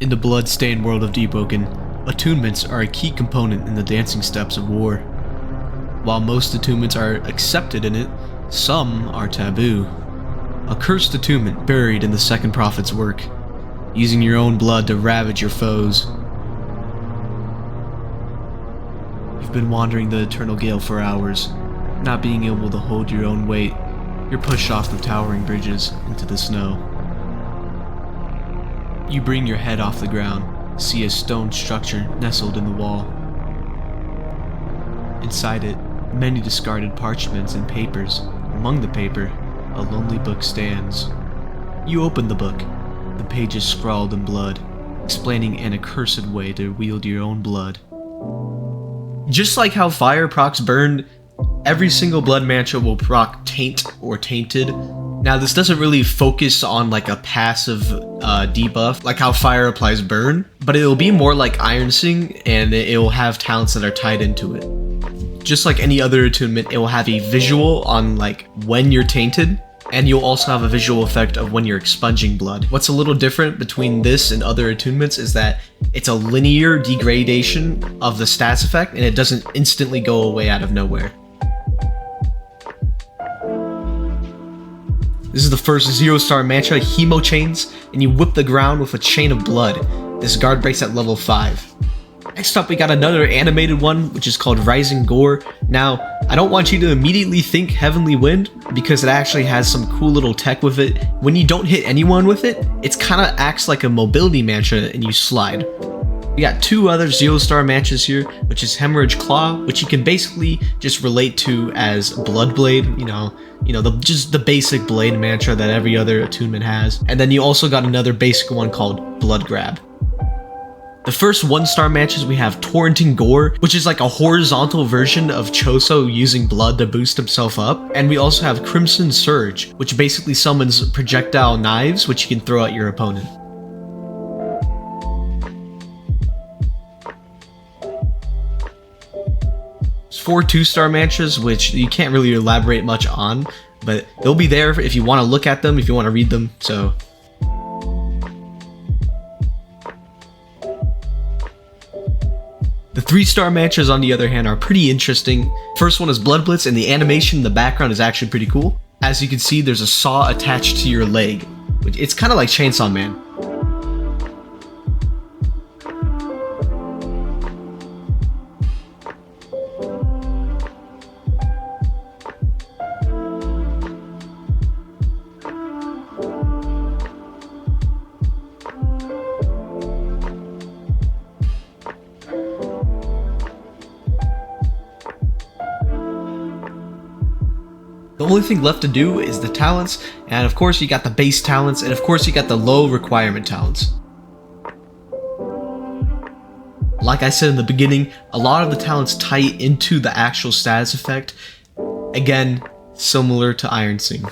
In the blood-stained world of Deepwoken, attunements are a key component in the dancing steps of war. While most attunements are accepted in it, some are taboo. A cursed attunement buried in the second prophet's work, using your own blood to ravage your foes. You've been wandering the eternal gale for hours, not being able to hold your own weight. You're pushed off the towering bridges into the snow. You bring your head off the ground, see a stone structure nestled in the wall. Inside it, many discarded parchments and papers. Among the paper, a lonely book stands. You open the book. The pages scrawled in blood, explaining an accursed way to wield your own blood. Just like how fire procs burn, every single blood mantra will proc taint or tainted. Now this doesn't really focus on like a passive debuff, like how fire applies burn, but it'll be more like Iron Sing, and it will have talents that are tied into it. Just like any other attunement, it will have a visual on like when you're tainted, and you'll also have a visual effect of when you're expunging blood. What's a little different between this and other attunements is that it's a linear degradation of the stats effect, and it doesn't instantly go away out of nowhere. This is the first 0-star mantra, Hemo Chains, and you whip the ground with a chain of blood. This guard breaks at level 5. Next up, we got another animated one, which is called Rising Gore. Now, I don't want you to immediately think Heavenly Wind, because it actually has some cool little tech with it. When you don't hit anyone with it, it kind of acts like a mobility mantra and you slide. We got two other 0-star mantras here, which is Hemorrhage Claw, which you can basically just relate to as Blood Blade, just the basic blade mantra that every other attunement has. And then you also got another basic one called Blood Grab. The first 1-star mantras we have Torrenting Gore, which is like a horizontal version of Choso using blood to boost himself up. And we also have Crimson Surge, which basically summons projectile knives, which you can throw at your opponent. There's 4 2-star mantras, which you can't really elaborate much on, but they'll be there if you want to look at them, if you want to read them, so. The 3-star mantras, on the other hand, are pretty interesting. First one is Blood Blitz, and the animation in the background is actually pretty cool. As you can see, there's a saw attached to your leg. It's kind of like Chainsaw Man. The only thing left to do is the talents, and of course you got the base talents, and of course you got the low requirement talents. Like I said in the beginning, a lot of the talents tie into the actual status effect, again, similar to Iron Sing.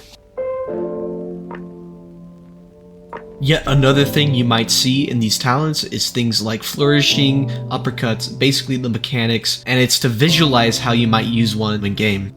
Yet another thing you might see in these talents is things like flourishing, uppercuts, basically the mechanics, and it's to visualize how you might use one in game.